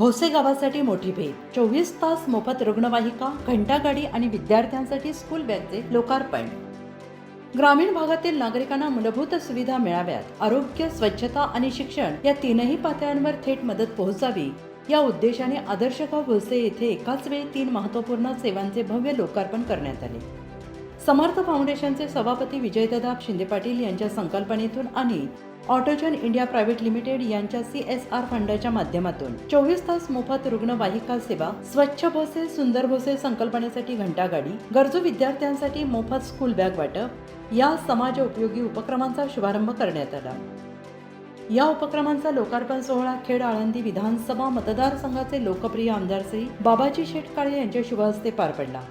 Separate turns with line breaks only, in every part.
भोसे गावासाठी मोठी भेट, 24 तास मोफत रुग्णवाहिका, घंटागाडी आणि विद्यार्थ्यांसाठी स्कूल बॅगचे लोकार्पण. ग्रामीण भागातील नागरिकांना मूलभूत सुविधा मिळाव्यात, आरोग्य, स्वच्छता आणि शिक्षण या तीनही पातळ्यांवर थेट मदत पोहोचावी या उद्देशाने आदर्श गाव भोसे येथे एकाच वेळी 3 महत्त्वपूर्ण सेवांचे भव्य लोकार्पण करण्यात आले. समर्थ फाउंडेशनचे सभापती विजयदादा शिंदे पाटील यांच्या संकल्पनेतून आणि ऑटोजन इंडिया प्रायव्हेट लिमिटेड यांच्या CSR फंडाच्या माध्यमातून 24 तास मोफत रुग्णवाहिका सेवा, स्वच्छ भोसे सुंदर भोसे संकल्पनेसाठी घंटागाडी, गरजू विद्यार्थ्यांसाठी मोफत स्कूल बॅग वाटप या समाज उपयोगी उपक्रमांचा शुभारंभ करण्यात आला. या उपक्रमांचा लोकार्पण सोहळा खेड आळंदी विधानसभा मतदारसंघाचे लोकप्रिय आमदार श्री बाबाजी शेठ काळे यांच्या शुभ हस्ते पार पडला.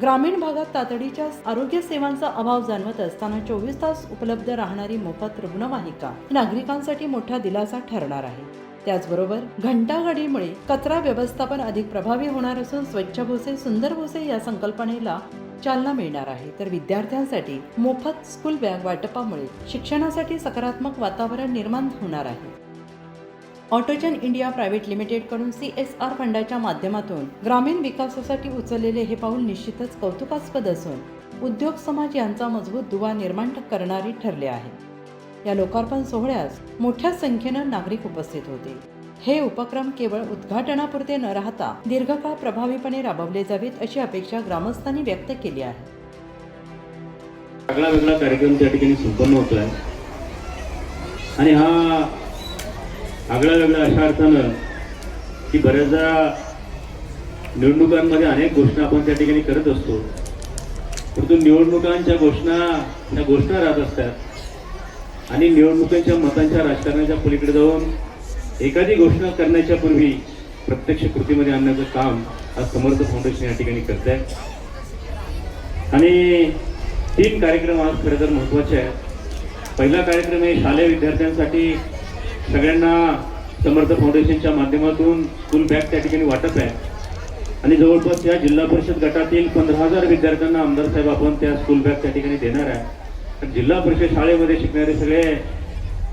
ग्रामीण भागात तातडीच्या आरोग्य सेवांचा अभाव जाणवत असताना 24 तास उपलब्ध राहणारी मोफत रुग्णवाहिका नागरिकांसाठी मोठा दिलासा ठरणार आहे. त्याचबरोबर घंटागाडीमुळे कचरा व्यवस्थापन अधिक प्रभावी होणार असून स्वच्छ भोसे सुंदर भोसे या संकल्पनेला चालना मिळणार आहे. तर विद्यार्थ्यांसाठी मोफत स्कूल बॅग वाटपामुळे शिक्षणासाठी सकारात्मक वातावरण निर्माण होणार आहे. ऑटोजन इंडिया प्रायव्हेट लिमिटेडकडून CSR फंडाच्या माध्यमातून ग्रामीण विकासासाठी उचललेले हे पाऊल निश्चितच कौतुकास्पद असून उद्योग समाज यांचा मजबूत दुवा निर्माण करणारे ठरले आहे. या लोकार्पण सोहळ्यास मोठ्या संख्येनं नागरिक उपस्थित होते. हे उपक्रम केवळ उद्घाटनापुरते न राहता दीर्घकाळ प्रभावीपणे राबवले जावेत अशी अपेक्षा ग्रामस्थांनी व्यक्त केली आहे.
सगळा वेगळा कार्यक्रम त्या ठिकाणी संपन्न होतोय आणि हा आगळा वेगळा अशा अर्थानं की बऱ्याचदा निवडणुकांमध्ये अनेक घोषणा आपण त्या ठिकाणी करत असतो, परंतु निवडणुकांच्या घोषणा राहत असतात आणि निवडणुकांच्या मतांच्या राजकारणाच्या पलीकडे जाऊन एखादी घोषणा करण्याच्या पूर्वी प्रत्यक्ष कृतीमध्ये आणण्याचं काम आज समर्थ फाउंडेशन या ठिकाणी करत आहे. आणि 3 कार्यक्रम आज खरं तर महत्त्वाचे आहेत. पहिला कार्यक्रम हे शालेय विद्यार्थ्यांसाठी सगळ्यांना समर्थ फाउंडेशनच्या माध्यमातून स्कूल बॅग त्या ठिकाणी वाटप आहे आणि जवळपास या जिल्हा परिषद गटातील 15,000 विद्यार्थ्यांना आमदार साहेब आपण त्या स्कूल बॅग त्या ठिकाणी देणार आहे. जिल्हा परिषद शाळेमध्ये शिकणारे सगळे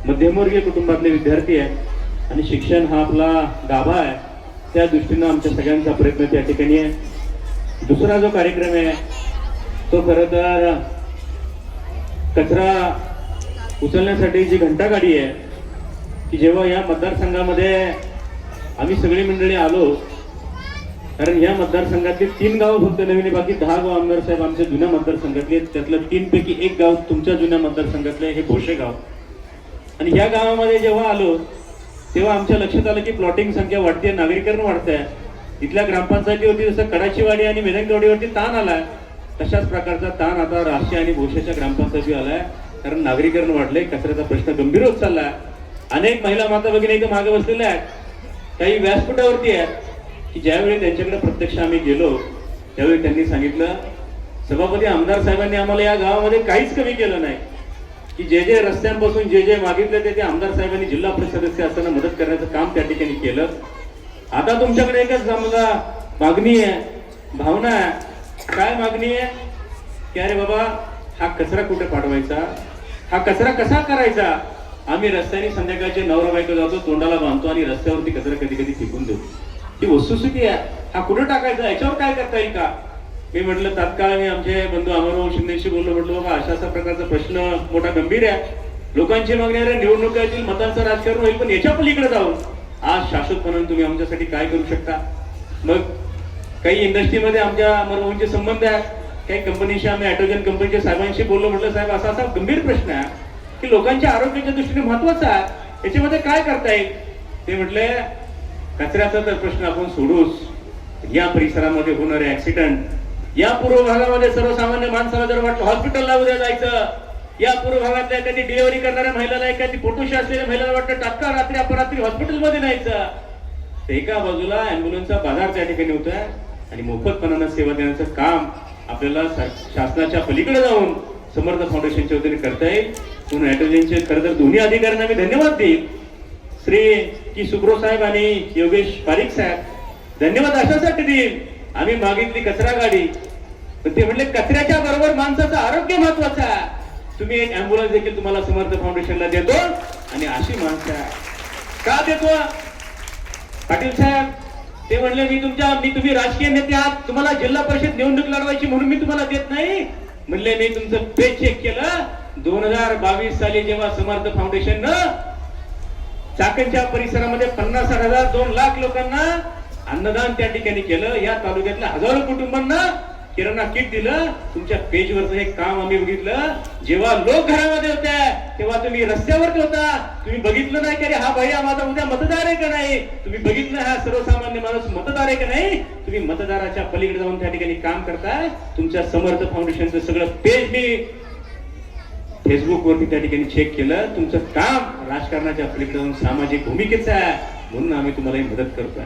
मध्यमवर्गीय कुटुंबातले विद्यार्थी आहेत आणि शिक्षण हा आपला गाभा आहे, त्या दृष्टीनं आमच्या सगळ्यांचा प्रयत्न त्या ठिकाणी आहे. दुसरा जो कार्यक्रम आहे तो खरं तर कचरा उचलण्यासाठी जी घंटागाडी आहे की जेव्हा या मतदारसंघामध्ये आम्ही सगळी मंडळी आलो, कारण या मतदारसंघातली 3 गावं फक्त नवीन, बाकी 10 गाव आमदार साहेब आमच्या जुन्या मतदारसंघातले, त्यातलं 3 पैकी 1 गाव तुमच्या जुन्या मतदारसंघातले हे भोसे गाव. आणि या गावामध्ये जेव्हा आलो तेव्हा आमच्या लक्षात आलं की प्लॉटिंग संख्या वाढते, नागरीकरण वाढत आहे. इथल्या ग्रामपंचायतीवरती जसं कडाचीवाडी आणि मेदंगवाडीवरती ताण आलाय, तशाच प्रकारचा ताण आता राशी आणि भोसेच्या ग्रामपंचायती आलाय, कारण नागरीकरण वाढलंय, कचऱ्याचा प्रश्न गंभीर होत चाललाय. अनेक महिला माता भगिनी इथं मागे बसलेल्या आहेत, काही व्यासपीठावरती आहेत की ज्यावेळी त्यांच्याकडे प्रत्यक्ष आम्ही गेलो त्यावेळी त्यांनी सांगितलं, सभापती आमदार साहेबांनी आम्हाला या गावामध्ये काहीच कमी केलं नाही, की जे जे रस्त्यांपासून जे जे मागितलं ते आमदार साहेबांनी जिल्हा परिषद सदस्य असताना मदत करण्याचं काम त्या ठिकाणी केलं. आता तुमच्याकडे एकच मागणी आहे, भावना आहे. काय मागणी आहे की अरे बाबा हा कचरा कुठे पाठवायचा, हा कचरा कसा करायचा. आम्ही रस्त्याने संध्याकाळचे नवरा बायको जातो, तोंडाला बांधतो आणि रस्त्यावरती कचरा कधी कधी फेकून देतो. ही वस्तुस्थिती आहे. हा कुठं टाकायचा, याच्यावर काय करता येईल का. मी म्हटलं तात्काळ मी आमचे बंधू अमरभाऊ शिंदेशी बोललो, म्हटलं बाबा अशा प्रकारचा प्रश्न मोठा गंभीर आहे, लोकांची मागणी आहे, निवडणुकीतील मतांचं राजकारण होईल, पण याच्या पलीकडे जाऊन आज शाश्वतपणे तुम्ही आमच्यासाठी काय करू शकता. मग काही इंडस्ट्रीमध्ये आमच्या अमरभाऊंचे संबंध आहेत, काही कंपनीशी आम्ही ऑटोजन कंपनीच्या साहेबांशी बोललो, म्हटलं साहेब असा गंभीर प्रश्न आहे की लोकांच्या आरोग्याच्या दृष्टीने महत्वाचा आहे, याच्यामध्ये काय करता येईल. ते म्हटले कचऱ्याचा तर प्रश्न आपण सोडूच, या परिसरामध्ये होणारे ऍक्सिडेंट, या पूर्व भागामध्ये सर्वसामान्य माणसाला जर वाटलं हॉस्पिटलला उद्या जायचं, या पूर्व भागातल्या एखादी डिलिव्हरी करणाऱ्या महिलाला, एखादी पोटोशी असलेल्या महिलाला वाटतं तात्काळ रात्री अपरात्री हॉस्पिटलमध्ये न्यायचं, तर एका बाजूला अँब्युलन्सचा बाजार त्या ठिकाणी होत आहे आणि मोफतपणानं सेवा देण्याचं काम आपल्याला शासनाच्या पलीकडे जाऊन समर्थ फाउंडेशनच्या वतीने करता येईल. म्हणून ऑटोजनचे खरं तर दोन्ही अधिकाऱ्यांना मी धन्यवाद देईल, श्री की सुब्रो साहेब आणि योगेश पारिक साहेब. धन्यवाद अशासाठी देईल, आम्ही मागितली कचरा गाडी, पण ते म्हटले कचऱ्याच्या बरोबर माणसाचं आरोग्य महत्वाचं आहे, तुम्ही एक अँब्युलन्स देखील तुम्हाला समर्थ फाउंडेशनला देतो. आणि अशी माणसं का देतो, पाटील साहेब ते म्हणले तुम्ही राजकीय नेते आहात, तुम्हाला जिल्हा परिषद निवडणूक लढवायची म्हणून मी तुम्हाला देत नाही. म्हणले मी तुमचं पेज चेक केलं. 2022 साली जेव्हा समर्थ फाउंडेशननं चाकणच्या परिसरामध्ये 50,000 2 लाख लोकांना अन्नदान त्या ठिकाणी केलं, या तालुक्यातल्या हजारो कुटुंबांना किराणा किट दिलं, तुमच्या पेजवरचं हे काम आम्ही बघितलं. जेव्हा लोक घरामध्ये होते तेव्हा तुम्ही रस्त्यावरती होता, तुम्ही बघितलं नाही की अरे हा भैया माझा उद्या मतदार आहे का नाही, तुम्ही बघितलं हा सर्वसामान्य माणूस मतदार आहे का नाही. तुम्ही मतदाराच्या पलीकडे जाऊन त्या ठिकाणी काम करताय. तुमच्या समर्थ फाउंडेशनचं सगळं पेज मी फेसबुक वरती त्या ठिकाणी चेक केलं. तुमचं काम राजकारणाच्या पलीकडे जाऊन सामाजिक भूमिकेचं आहे, म्हणून आम्ही तुम्हाला मदत करतोय.